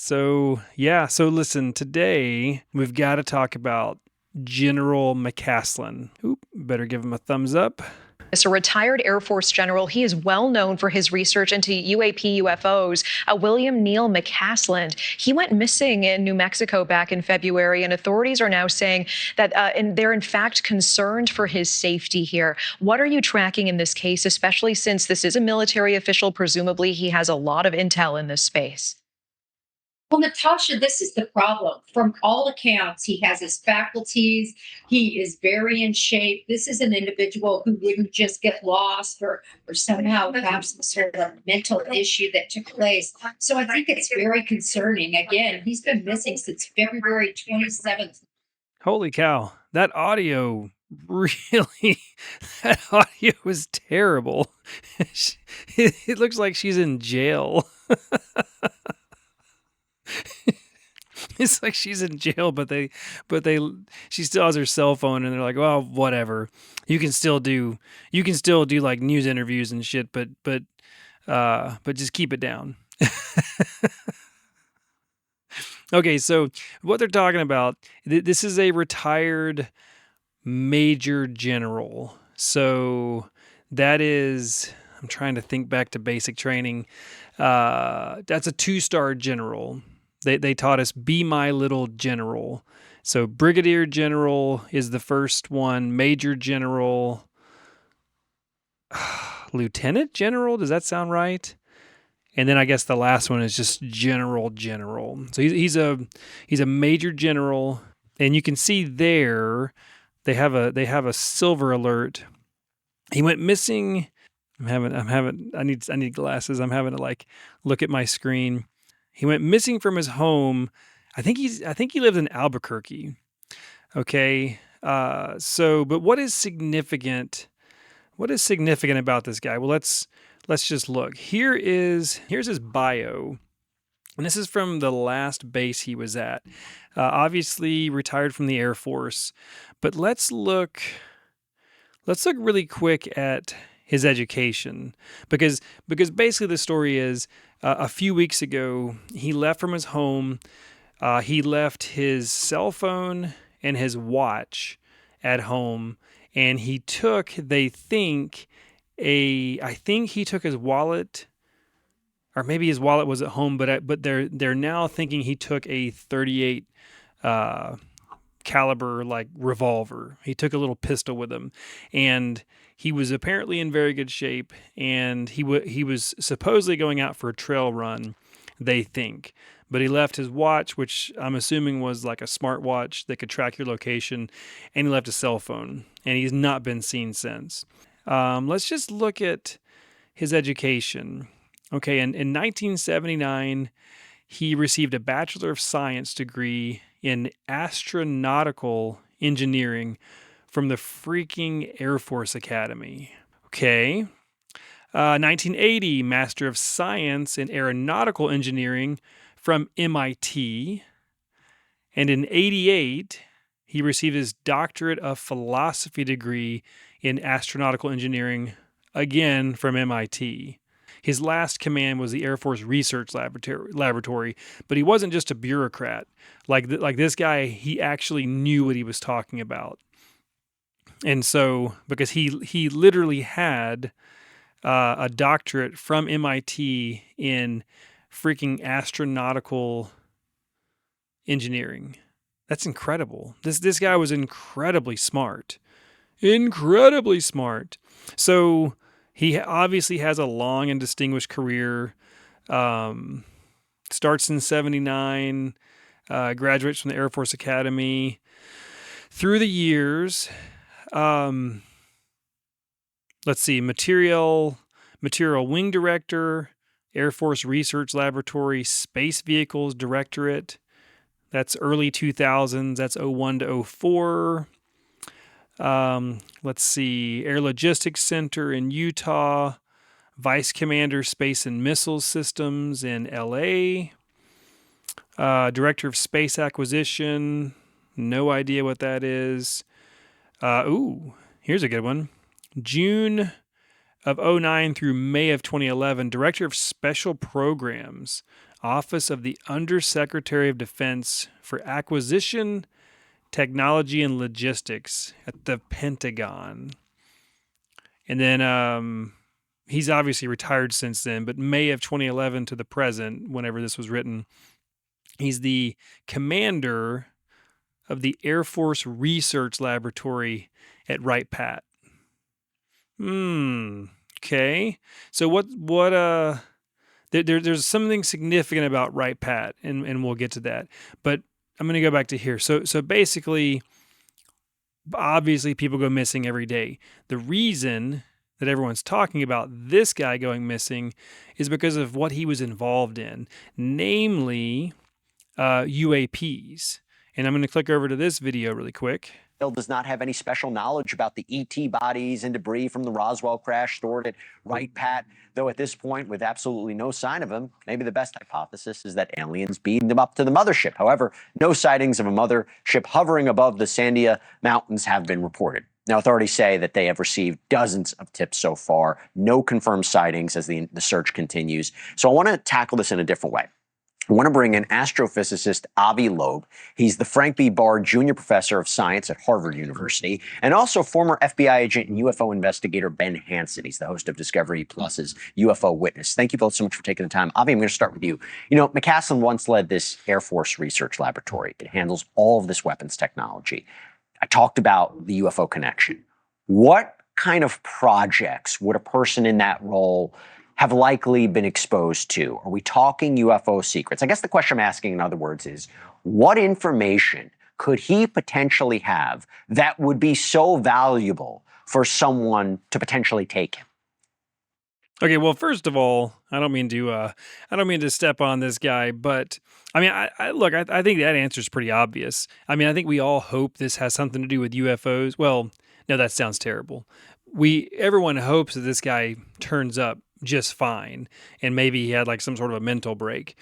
So listen, today we've got to talk about General MacCasland. Oop, better give him a thumbs up. A retired Air Force general. He is well known for his research into UAP UFOs. William Neil MacCasland. He went missing in New Mexico back in February, and authorities are now saying that and they're in fact concerned for his safety here. What are you tracking in this case, especially since this is a military official? Presumably, he has a lot of intel in this space. Well, Natasha, this is the problem. From all accounts, he has his faculties. He is very in shape. This is an individual who wouldn't just get lost or somehow have some sort of mental issue that took place. So I think it's very concerning. Again, he's been missing since February 27th. Holy cow, that audio really, that audio was terrible. It looks like she's in jail. It's like she's in jail, but she still has her cell phone, and they're like, well, whatever. You can still do like news interviews and shit, but just keep it down. Okay, so what they're talking about, this is a retired Major General. So that is, I'm trying to think back to basic training. That's a 2-star general. They taught us, be my little general. So Brigadier General is the first one. Major General, Lieutenant General, does that sound right? And then I guess the last one is just General. So he's a Major General, and you can see there they have a silver alert. He went missing. I need glasses. I'm having to like look at my screen. He went missing from his home. I think he lived in Albuquerque. Okay. But what is significant? What is significant about this guy? Well, let's just look. Here's his bio. And this is from the last base he was at. Obviously retired from the Air Force. But let's look really quick at his education, because basically the story is a few weeks ago he left from his home. He left his cell phone and his watch at home, and he took, I think he took his wallet, or maybe his wallet was at home, but they're now thinking he took a 38 caliber like revolver. He took a little pistol with him, and he was apparently in very good shape, and he was supposedly going out for a trail run, they think. But he left his watch, which I'm assuming was like a smartwatch that could track your location, and he left a cell phone, and he's not been seen since. Let's just look at his education. Okay, in 1979, he received a Bachelor of Science degree in astronautical engineering from the freaking Air Force Academy. Okay. 1980, Master of Science in Aeronautical Engineering from MIT. And in 88, he received his Doctorate of Philosophy degree in Astronautical Engineering, again from MIT. His last command was the Air Force Research Laboratory, but he wasn't just a bureaucrat. Like this guy, he actually knew what he was talking about. And so, because he literally had a doctorate from MIT in freaking astronautical engineering. That's incredible. This guy was incredibly smart. Incredibly smart. So he obviously has a long and distinguished career. Starts in 79, graduates from the Air Force Academy. Through the years, let's see, material wing director, Air Force Research Laboratory, Space Vehicles Directorate. That's early 2000s. That's 01 to 04. Let's see, Air Logistics Center in Utah, Vice Commander Space and Missile Systems in LA, Director of Space Acquisition, no idea what that is. Here's a good one. June of 09 through May of 2011, Director of Special Programs, Office of the Undersecretary of Defense for Acquisition, Technology, and Logistics at the Pentagon. And then he's obviously retired since then, but May of 2011 to the present, whenever this was written, he's the commander of the Air Force Research Laboratory at Wright-Patt. Okay. So there's something significant about Wright-Patt, and we'll get to that. But I'm going to go back to here. So basically, obviously people go missing every day. The reason that everyone's talking about this guy going missing is because of what he was involved in, namely UAPs. And I'm going to click over to this video really quick. Does not have any special knowledge about the ET bodies and debris from the Roswell crash stored at Wright-Patt, though at this point, with absolutely no sign of them, maybe the best hypothesis is that aliens beamed them up to the mothership. However, no sightings of a mothership hovering above the Sandia Mountains have been reported. Now, authorities say that they have received dozens of tips so far, no confirmed sightings as the search continues. So I want to tackle this in a different way. I want to bring in astrophysicist Avi Loeb. He's the Frank B. Bard Jr. Professor of Science at Harvard University, and also former FBI agent and UFO investigator Ben Hansen. He's the host of Discovery Plus's UFO Witness. Thank you both so much for taking the time. Avi, I'm going to start with you. You know, MacCasland once led this Air Force research laboratory. It handles all of this weapons technology. I talked about the UFO connection. What kind of projects would a person in that role have likely been exposed to? Are we talking UFO secrets? I guess the question I'm asking, in other words, is what information could he potentially have that would be so valuable for someone to potentially take him? Okay, well, first of all, I don't mean to step on this guy, but I mean, I think that answer is pretty obvious. I mean, I think we all hope this has something to do with UFOs. Well, no, that sounds terrible. Everyone hopes that this guy turns up just fine, and maybe he had like some sort of a mental break.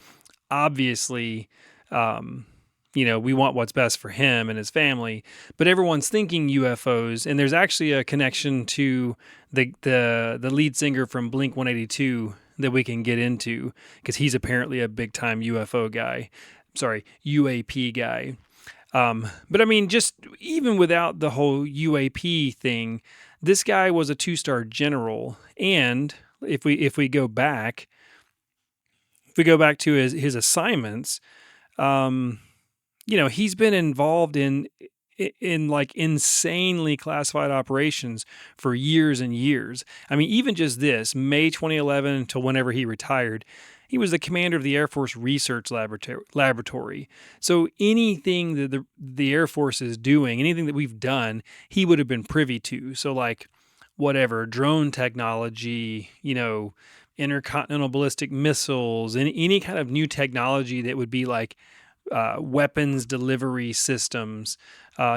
Obviously, we want what's best for him and his family, but everyone's thinking UFOs, and there's actually a connection to the lead singer from Blink-182 that we can get into, because he's apparently a big time UFO guy. Sorry, UAP guy. But I mean, just even without the whole UAP thing, this guy was a 2-star general, and if we go back to his assignments, he's been involved in like insanely classified operations for years and years. I mean, even just this May 2011 until whenever he retired, he was the commander of the Air Force Research Laboratory. So anything that the Air Force is doing, anything that we've done, he would have been privy to. So like whatever, drone technology, intercontinental ballistic missiles, and any kind of new technology that would be like weapons delivery systems,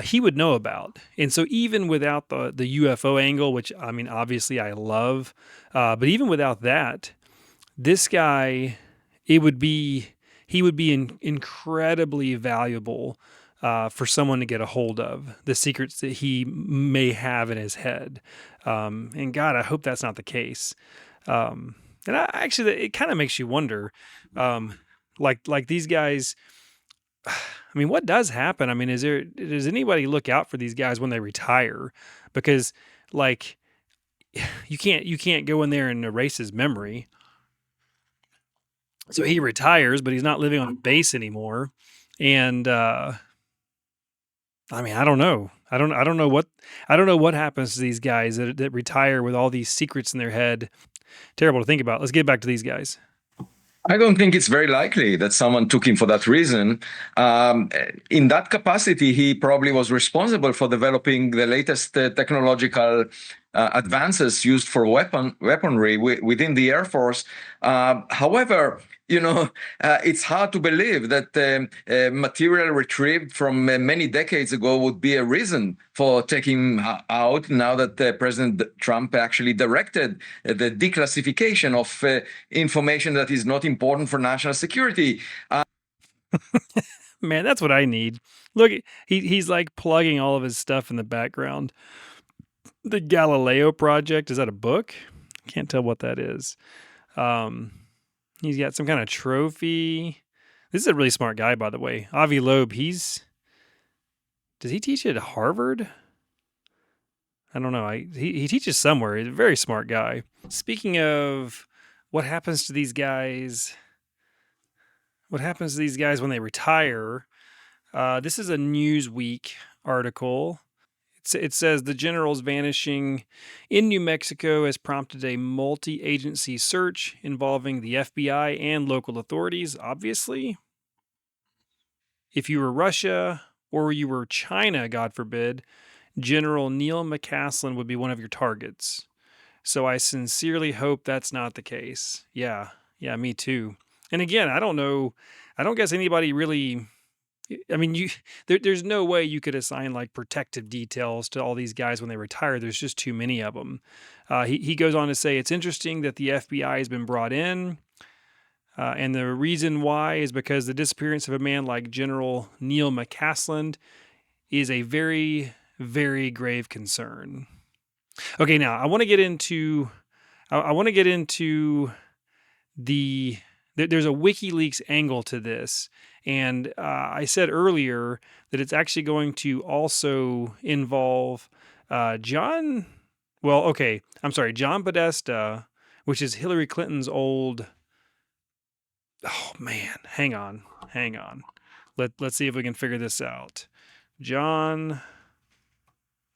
he would know about. And so even without the UFO angle, which I mean, obviously I love, but even without that, this guy, he would be incredibly valuable for someone to get a hold of, the secrets that he may have in his head. And God, I hope that's not the case. And it kind of makes you wonder, like these guys, I mean, what does happen? I mean, does anybody look out for these guys when they retire? Because like, you can't go in there and erase his memory. So he retires, but he's not living on base anymore. And, I mean, I don't know. I don't know what happens to these guys that retire with all these secrets in their head. Terrible to think about. Let's get back to these guys. I don't think it's very likely that someone took him for that reason. In that capacity, he probably was responsible for developing the latest technological advances used for weaponry within the Air Force. However, it's hard to believe that material retrieved from many decades ago would be a reason for taking him out now that President Trump actually directed the declassification of information that is not important for national security. Man, that's what I need. Look, he's like plugging all of his stuff in the background. The Galileo Project, is that a book? Can't tell what that is. He's got some kind of trophy. This is a really smart guy, by the way. Avi Loeb, does he teach at Harvard? I don't know. He teaches somewhere. He's a very smart guy. Speaking of what happens to these guys, when they retire, this is a Newsweek article. It says the general's vanishing in New Mexico has prompted a multi-agency search involving the FBI and local authorities, obviously. If you were Russia or you were China, God forbid, General Neil MacCasland would be one of your targets. So I sincerely hope that's not the case. Yeah, me too. And again, I don't know. I don't guess anybody really. I mean, there's no way you could assign like protective details to all these guys when they retire. There's just too many of them. He goes on to say it's interesting that the FBI has been brought in. And the reason why is because the disappearance of a man like General Neil MacCasland is a very, very grave concern. Okay, now I want to get into there's a WikiLeaks angle to this, and I said earlier that it's actually going to also involve John Podesta, which is Hillary Clinton's old. Oh man, hang on. Let's see if we can figure this out. John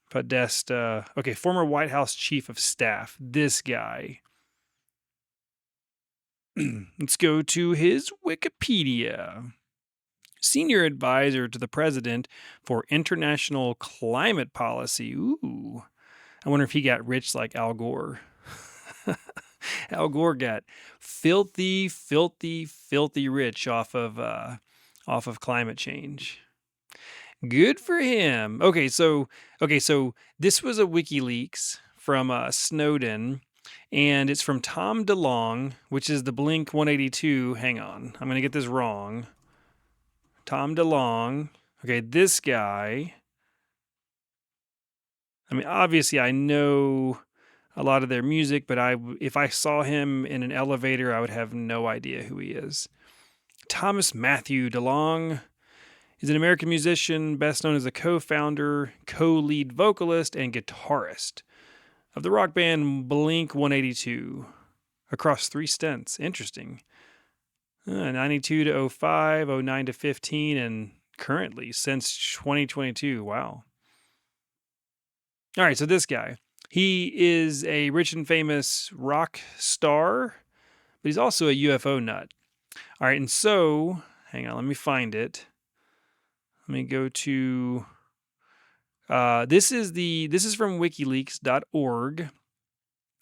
Podesta. Okay, former White House chief of staff. This guy. Let's go to his Wikipedia. Senior advisor to the president for international climate policy. Ooh. I wonder if he got rich like Al Gore. Al Gore got filthy rich off of climate change. Good for him. Okay, so this was a WikiLeaks from Snowden, and it's from Tom DeLonge, which is the Blink 182. Hang on, I'm gonna get this wrong. Tom DeLonge. Okay, this guy. I mean, obviously, I know a lot of their music, but if I saw him in an elevator, I would have no idea who he is. Thomas Matthew DeLonge is an American musician, best known as a co-founder, co-lead vocalist, and guitarist of the rock band Blink 182 across 3 stints. Interesting. 92 to 05, 09 to 15, and currently since 2022. Wow. All right, so this guy. He is a rich and famous rock star, but he's also a UFO nut. All right, and so, hang on, let me find it. Let me go to, this is from wikileaks.org,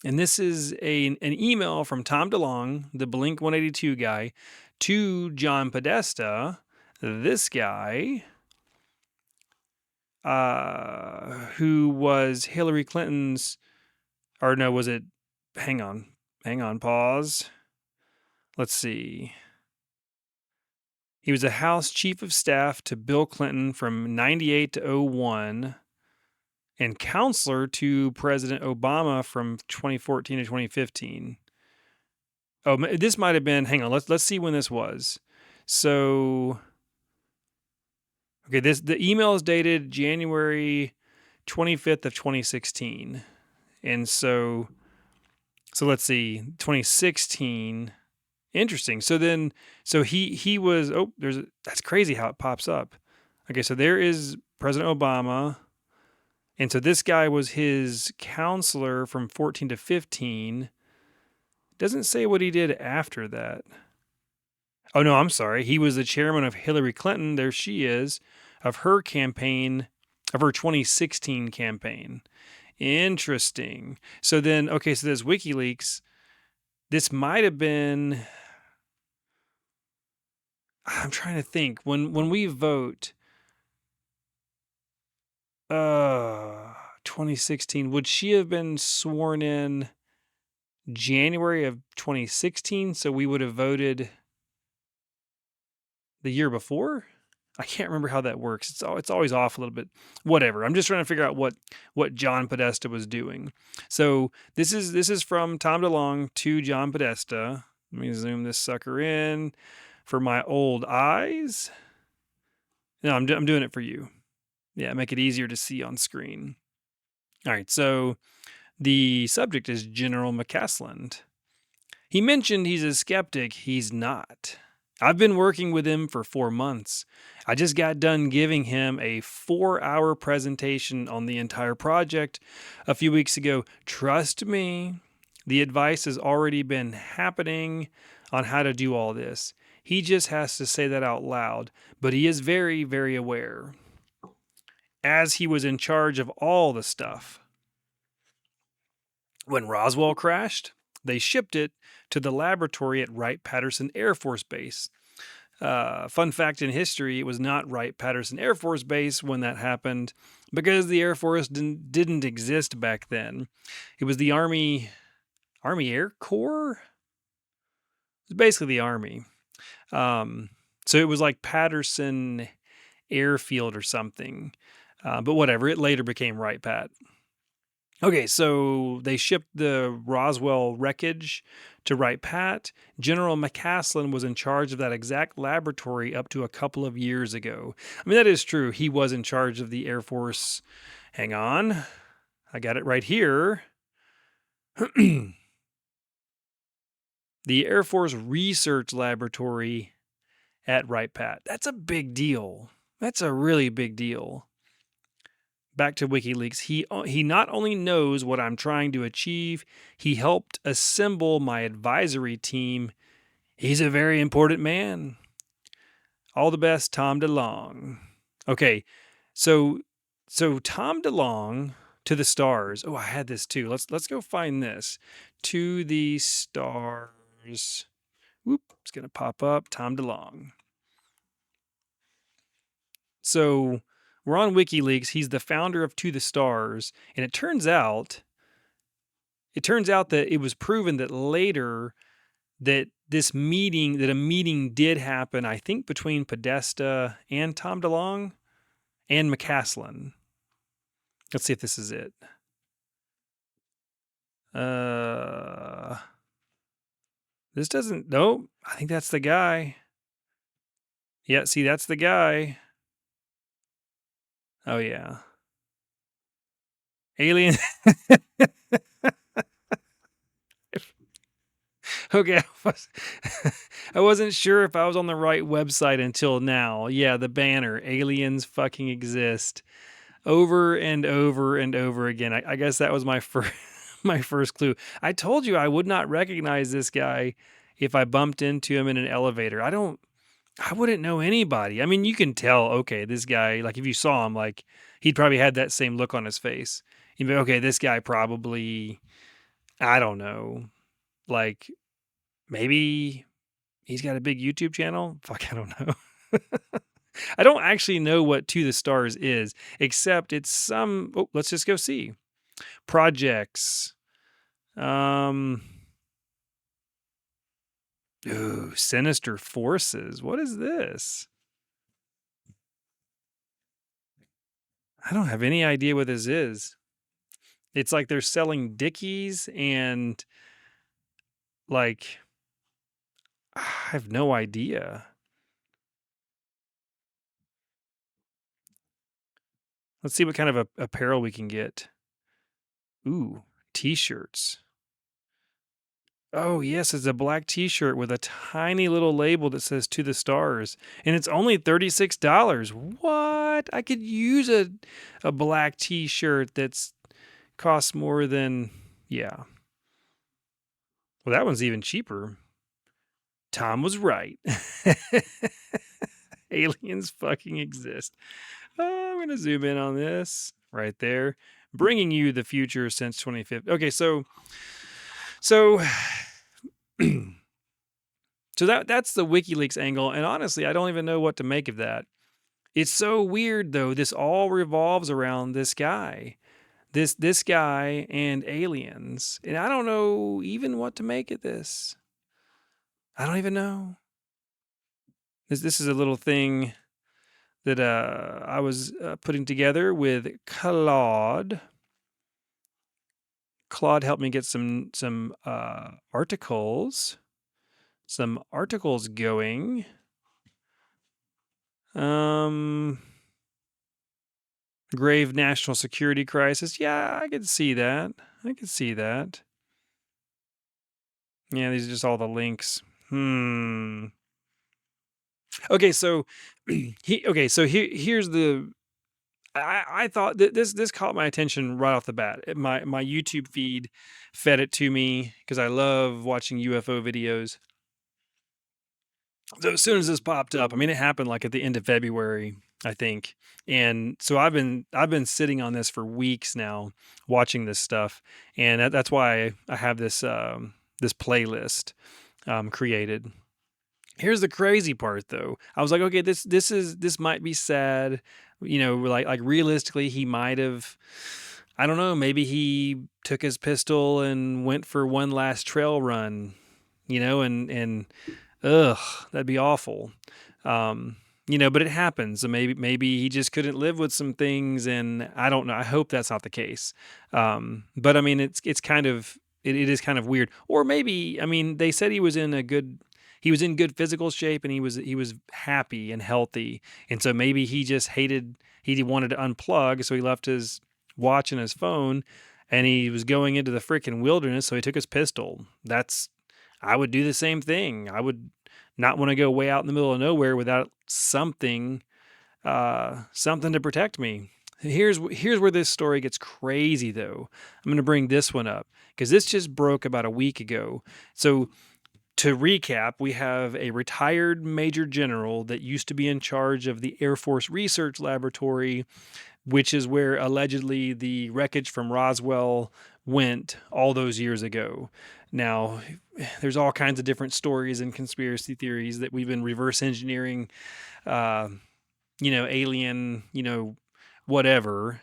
and this is an email from Tom DeLonge, the Blink 182 guy, to John Podesta, this guy, who was Hillary Clinton's, or no, was it, hang on, pause. Let's see. He was a House Chief of Staff to Bill Clinton from 98 to 01 and counselor to President Obama from 2014 to 2015. Oh, this might have been, hang on, let's see when this was. So, okay, the email is dated January 25th of 2016. And so let's see, 2016. Interesting. So he was, that's crazy how it pops up. Okay, so there is President Obama. And so this guy was his counselor from 14 to 15. Doesn't say what he did after that. Oh, no, I'm sorry. He was the chairman of Hillary Clinton. There she is, of her campaign, of her 2016 campaign. Interesting. So then, okay, so there's WikiLeaks. This might have been, I'm trying to think. When we vote, 2016, would she have been sworn in January of 2016? So we would have voted the year before? I can't remember how that works. It's always off a little bit. Whatever. I'm just trying to figure out what John Podesta was doing. So this is from Tom DeLonge to John Podesta, Let me zoom this sucker in for my old eyes. No, I'm doing it for you. Yeah, make it easier to see on screen. All right, so the subject is General MacCasland. He mentioned he's a skeptic. He's not. I've been working with him for 4 months. I just got done giving him a 4-hour presentation on the entire project a few weeks ago. Trust me, the advice has already been happening on how to do all this. He just has to say that out loud, but he is very, very aware, as he was in charge of all the stuff. When Roswell crashed, they shipped it to the laboratory at Wright-Patterson Air Force Base. Fun fact in history, it was not Wright-Patterson Air Force Base when that happened because the Air Force didn't exist back then. It was the Army Air Corps? It's basically the Army. So it was like Patterson Airfield or something. But whatever, it later became Wright-Pat. Okay, so they shipped the Roswell wreckage to Wright-Pat. General MacCasland was in charge of that exact laboratory up to a couple of years ago. I mean, that is true. He was in charge of the Air Force. Hang on. I got it right here. The Air Force Research Laboratory at Wright-Pat. That's a big deal. That's a really big deal. Back to WikiLeaks, he not only knows what I'm trying to achieve, he helped assemble my advisory team. He's a very important man. All the best, Tom DeLonge. Okay, so Tom DeLonge, To the Stars. Oh, I had this too. Let's go find this. To the Stars. Whoop, it's gonna pop up. Tom DeLonge. So we're on WikiLeaks. He's the founder of To the Stars, and it turns out that it was proven that later that a meeting did happen, I think, between Podesta and Tom DeLonge and MacCasland. Let's see if this is it. This doesn't. Nope. I think that's the guy. Yeah, see, that's the guy. Oh yeah. Alien. Okay, I wasn't sure if I was on the right website until now. Yeah, the banner, aliens fucking exist, over and over and over again. I guess that was my first clue. I told you I would not recognize this guy if I bumped into him in an elevator. I wouldn't know anybody. I mean, you can tell, okay, this guy, like if you saw him, like he'd probably had that same look on his face. You'd be, okay, this guy probably, I don't know, like maybe he's got a big YouTube channel. Fuck, I don't know. I don't actually know what To the Stars is, except it's some, let's just go see. Projects. Sinister Forces. What is this? I don't have any idea what this is. It's like they're selling Dickies and like, I have no idea. Let's see what kind of apparel we can get. Ooh, t-shirts. Oh, yes, it's a black t-shirt with a tiny little label that says To the Stars. And it's only $36. What? I could use a black t-shirt that's costs more than, yeah. Well, that one's even cheaper. Tom was right. Aliens fucking exist. Oh, I'm going to zoom in on this right there. Bringing you the future since 2015. Okay, so that's the WikiLeaks angle, and honestly, I don't even know what to make of that. It's so weird, though. This all revolves around this guy. This guy and aliens. And I don't know even what to make of this. I don't even know. This is a little thing that I was putting together with Claude. Claude helped me get some articles. some articles going. Grave national security crisis. Yeah, I could see that. Yeah, these are just all the links. Okay, so here's the. I thought that this caught my attention right off the bat. My YouTube feed fed it to me because I love watching UFO videos. So as soon as this popped up, I mean, it happened like at the end of February, I think, and so I've been sitting on this for weeks now, watching this stuff, and that's why I have this playlist created. Here's the crazy part, though. I was like, okay, this might be sad, like realistically, he might have. I don't know. Maybe he took his pistol and went for one last trail run, and ugh, that'd be awful. But it happens. So maybe he just couldn't live with some things, and I don't know. I hope that's not the case. But I mean, it's kind of it is kind of weird. Or maybe, I mean, they said he was in good physical shape, and he was happy and healthy, and so maybe he just he wanted to unplug, so he left his watch and his phone, and he was going into the freaking wilderness, so he took his pistol. I would do the same thing. I would not want to go way out in the middle of nowhere without something to protect me. Here's where this story gets crazy, though. I'm going to bring this one up because this just broke about a week ago. So to recap, we have a retired major general that used to be in charge of the Air Force Research Laboratory, which is where allegedly the wreckage from Roswell went all those years ago. Now, there's all kinds of different stories and conspiracy theories that we've been reverse engineering, alien, whatever,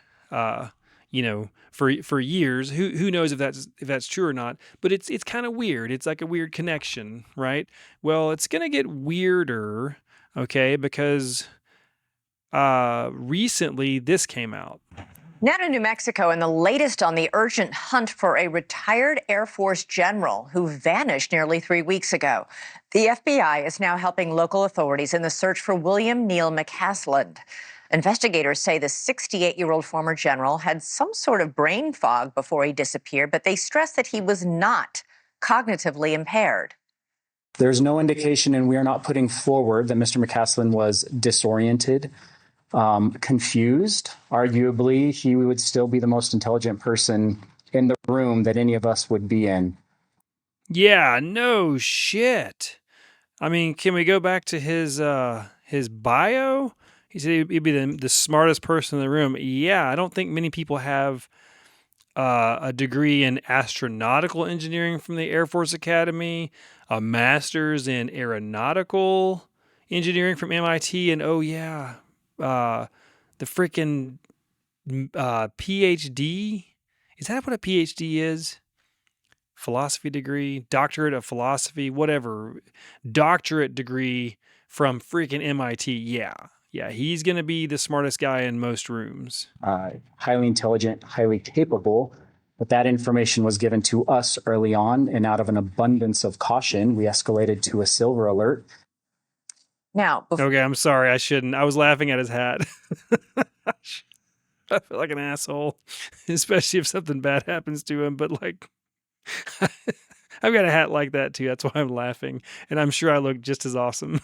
for years. Who knows if that's true or not? But it's kind of weird. It's like a weird connection, right? Well, it's gonna get weirder, okay? Because recently this came out. Now to New Mexico and the latest on the urgent hunt for a retired Air Force general who vanished nearly 3 weeks ago. The FBI is now helping local authorities in the search for William Neil MacCasland. Investigators say the 68-year-old former general had some sort of brain fog before he disappeared, but they stress that he was not cognitively impaired. There's no indication, and we are not putting forward, that Mr. MacCasland was disoriented, confused. Arguably, he would still be the most intelligent person in the room that any of us would be in. Yeah, no shit. I mean, can we go back to his bio? He said he'd be the smartest person in the room. Yeah, I don't think many people have a degree in astronautical engineering from the Air Force Academy, a master's in aeronautical engineering from MIT, and the freaking PhD. Is that what a PhD is? Philosophy degree, doctorate of philosophy, whatever. Doctorate degree from freaking MIT. Yeah, he's going to be the smartest guy in most rooms. Highly intelligent, highly capable. But that information was given to us early on, and out of an abundance of caution, we escalated to a silver alert. Now, okay, I'm sorry. I shouldn't. I was laughing at his hat. I feel like an asshole, especially if something bad happens to him. But like, I've got a hat like that too. That's why I'm laughing. And I'm sure I look just as awesome.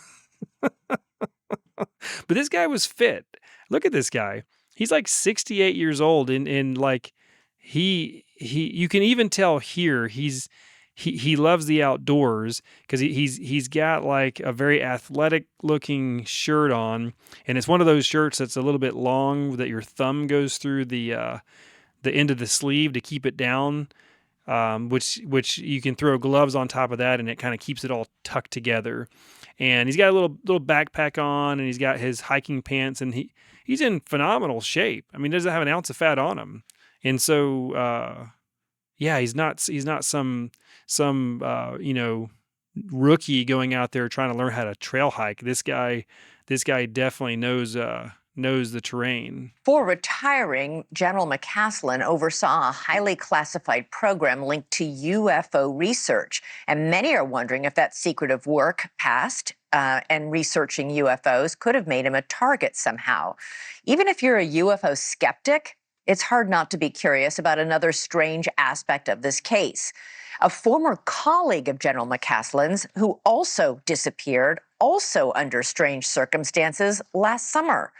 But this guy was fit. Look at this guy. He's like 68 years old, and like you can even tell here he loves the outdoors because he's got like a very athletic looking shirt on, and it's one of those shirts that's a little bit long that your thumb goes through the end of the sleeve to keep it down. Which you can throw gloves on top of that, and it kind of keeps it all tucked together. And he's got a little backpack on, and he's got his hiking pants, and he's in phenomenal shape. I mean, he doesn't have an ounce of fat on him, and so he's not some rookie going out there trying to learn how to trail hike. This guy definitely knows knows the terrain. Before retiring, General MacCasland oversaw a highly classified program linked to UFO research. And many are wondering if that secretive work past and researching UFOs could have made him a target somehow. Even if you're a UFO skeptic, it's hard not to be curious about another strange aspect of this case. A former colleague of General MacCasland's, who also disappeared, also under strange circumstances last summer.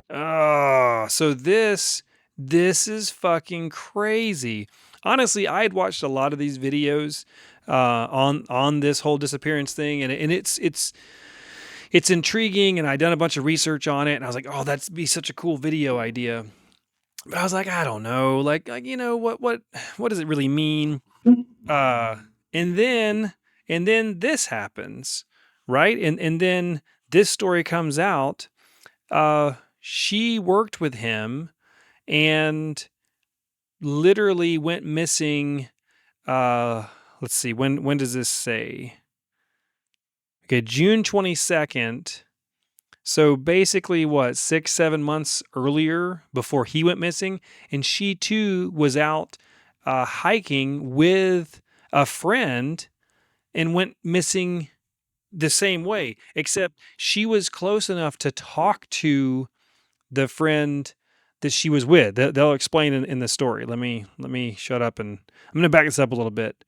Oh, so this is fucking crazy. Honestly, I had watched a lot of these videos on this whole disappearance thing, and it's intriguing, and I'd done a bunch of research on it, and I was like, oh, that'd be such a cool video idea. But I was like, I don't know, like you know what does it really mean? And then this happens, right? And then this story comes out. She worked with him and literally went missing. Let's see, when does this say? Okay, June 22nd. So basically, what, 6-7 months earlier, before he went missing, and she too was out hiking with a friend and went missing the same way, except she was close enough to talk to the friend that she was with. They'll explain in the story. Let me shut up, and I'm going to back this up a little bit.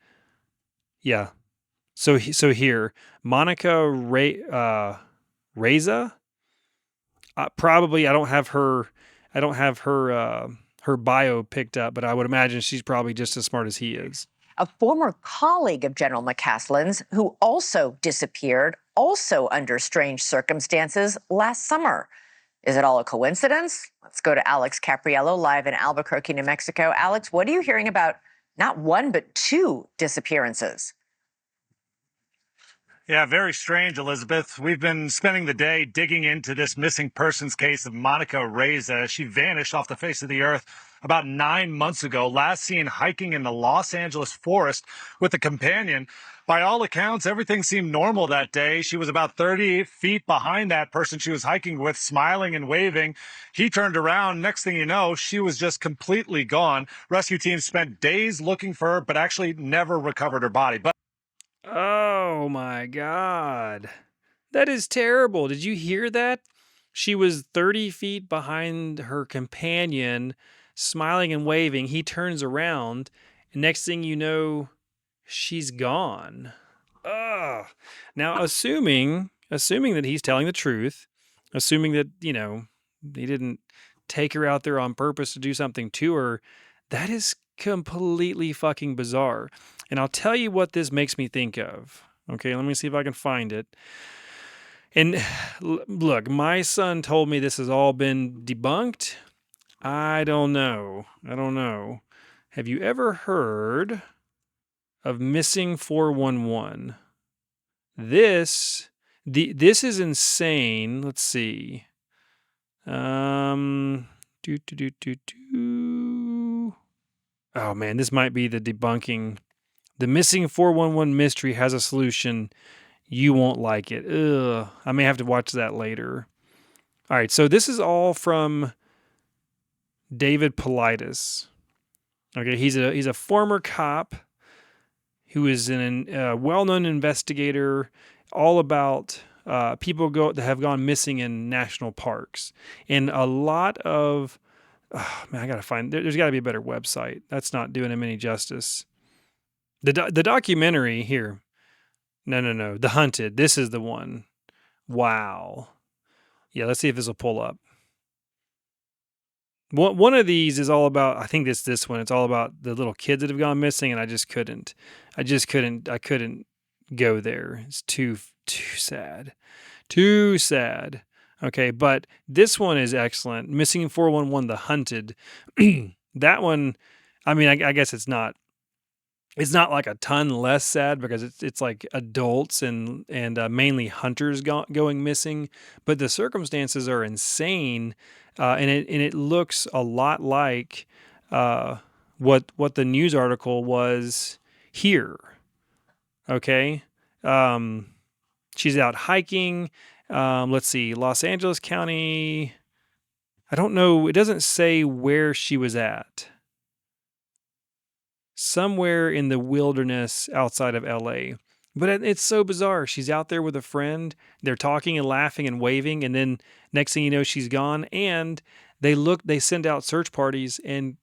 Yeah. So here, Monica Reza. Probably I don't have her her bio picked up, but I would imagine she's probably just as smart as he is. A former colleague of General MacCasland's, who also disappeared, also under strange circumstances last summer. Is it all a coincidence? Let's go to Alex Capriello, live in Albuquerque, New Mexico. Alex, what are you hearing about not one, but two disappearances? Yeah, very strange, Elizabeth. We've been spending the day digging into this missing persons case of Monica Reza. She vanished off the face of the earth about 9 months ago, last seen hiking in the Los Angeles forest with a companion. By all accounts, everything seemed normal that day. She was about 30 feet behind that person she was hiking with, smiling and waving. He turned around. Next thing you know, she was just completely gone. Rescue teams spent days looking for her, but actually never recovered her body. Oh my God. That is terrible. Did you hear that? She was 30 feet behind her companion, smiling and waving. He turns around, and next thing you know, she's gone. Ugh. Now, assuming that he's telling the truth, assuming that, you know, he didn't take her out there on purpose to do something to her, that is completely fucking bizarre. And I'll tell you what this makes me think of. Okay, let me see if I can find it. And look, my son told me this has all been debunked. I don't know. Have you ever heard of Missing 411? This is insane. Let's see. Oh man, this might be the debunking. The Missing 411 mystery has a solution. You won't like it. Ugh. I may have to watch that later. All right, so this is all from David Politis. Okay, he's a former cop who is a well-known investigator, all about people that have gone missing in national parks, and a lot of. Oh, man, I gotta find. There's got to be a better website. That's not doing him any justice. The documentary here. No. The Hunted. This is the one. Wow. Yeah, let's see if this will pull up. One of these is all about, I think it's this one. It's all about the little kids that have gone missing, and I couldn't go there. It's too sad. Too sad. Okay, but this one is excellent. Missing 411, The Hunted. That one, I mean, I guess it's not like a ton less sad because it's like adults and mainly hunters going missing, but the circumstances are insane, and it looks a lot like what the news article was here. Okay, she's out hiking. Let's see, Los Angeles County I don't know. It doesn't say where she was at. Somewhere in the wilderness outside of LA. But it's so bizarre. She's out there with a friend. They're talking and laughing and waving. And then next thing you know, she's gone. And they send out search parties and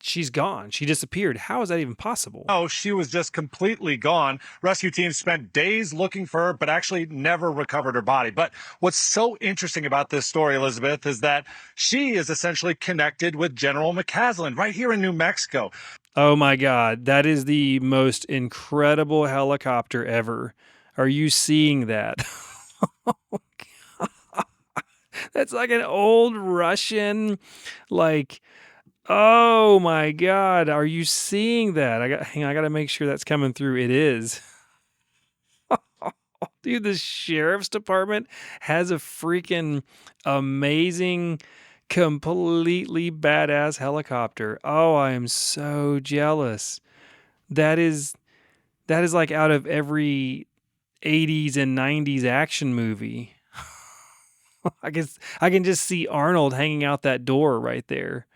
she's gone. She disappeared. How is that even possible? Oh, she was just completely gone. Rescue teams spent days looking for her, but actually never recovered her body. But what's so interesting about this story, Elizabeth, is that she is essentially connected with General MacCasland right here in New Mexico. Oh my God. That is the most incredible helicopter ever. Are you seeing that? That's like an old Russian, like, oh my God. Are you seeing that? Hang on, I got to make sure that's coming through. It is. Dude, the sheriff's department has a freaking amazing, completely badass helicopter. Oh, I am so jealous. That is like out of every 80s and 90s action movie. I can just see Arnold hanging out that door right there.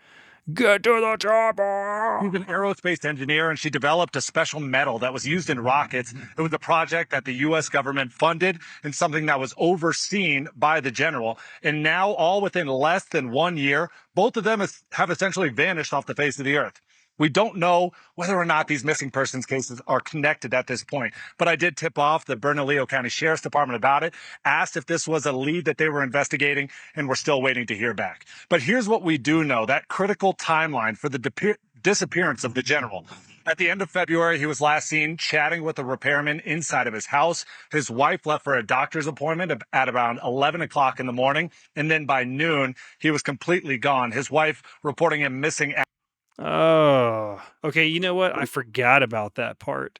Get to the chopper! She's an aerospace engineer, and she developed a special metal that was used in rockets. It was a project that the U.S. government funded and something that was overseen by the general. And now, all within less than 1 year, both of them have essentially vanished off the face of the earth. We don't know whether or not these missing persons cases are connected at this point, but I did tip off the Bernalillo County Sheriff's Department about it, asked if this was a lead that they were investigating, and we're still waiting to hear back. But here's what we do know, that critical timeline for the disappearance of the general. At the end of February, he was last seen chatting with a repairman inside of his house. His wife left for a doctor's appointment at around 11 o'clock in the morning, and then by noon, he was completely gone. His wife reporting him missing. Oh, okay. You know what? I forgot about that part.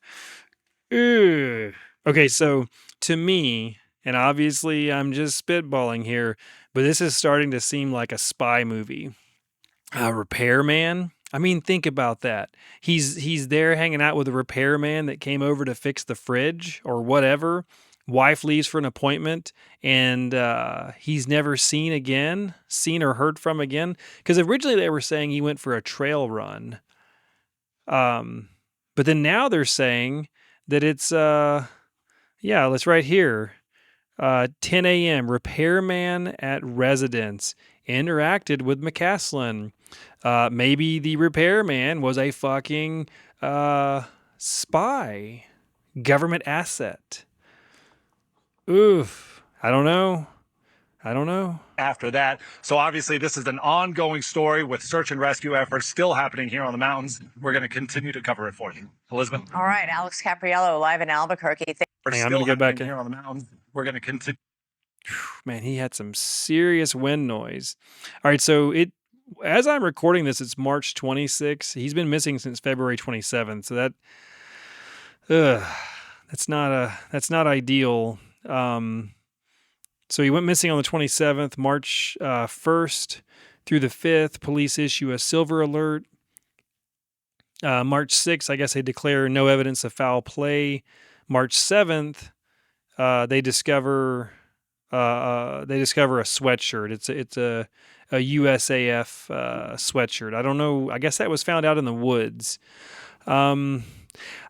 Ugh. Okay, so to me, and obviously I'm just spitballing here, but this is starting to seem like a spy movie. A repairman? I mean, think about that. He's there hanging out with a repairman that came over to fix the fridge or whatever. Wife leaves for an appointment, and he's never seen or heard from again. Because originally they were saying he went for a trail run. But then now they're saying that it's it's right here. 10 a.m. Repairman at residence interacted with MacCasland. Maybe the repairman was a fucking spy, government asset. Oof. I don't know. After that. So obviously this is an ongoing story with search and rescue efforts still happening here on the mountains. We're going to continue to cover it for you. Elizabeth. All right, Alex Capriello live in Albuquerque. Hang on, I'm going to go back here on the mountains. We're going to continue. Man, he had some serious wind noise. All right, so as I'm recording this, it's March 26th. He's been missing since February 27th. So that's not ideal. So he went missing on the 27th, March 1st through the 5th. Police issue a silver alert. March 6th, I guess they declare no evidence of foul play. March 7th, they discover a sweatshirt. It's a USAF sweatshirt. I don't know. I guess that was found out in the woods. I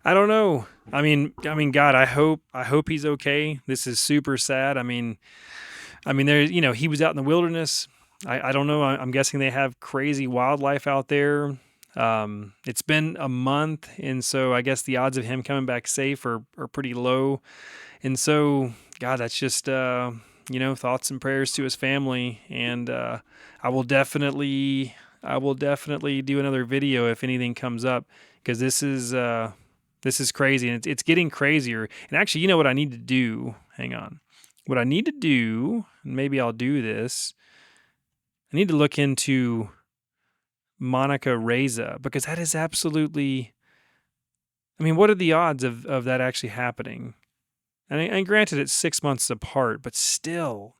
don't know. I mean, God, I hope he's okay. This is super sad. I mean, there, he was out in the wilderness. I don't know. I'm guessing they have crazy wildlife out there. It's been a month, and so I guess the odds of him coming back safe are pretty low. And so, God, that's just thoughts and prayers to his family. And I will definitely do another video if anything comes up, because this is crazy, and it's getting crazier. And actually, you know what I need to do? Hang on. What I need to do, and maybe I'll do this, I need to look into Monica Reza, because that is absolutely, what are the odds of that actually happening? And granted, it's 6 months apart, but still,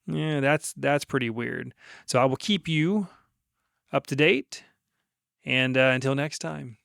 yeah, that's pretty weird. So I will keep you up to date, and until next time.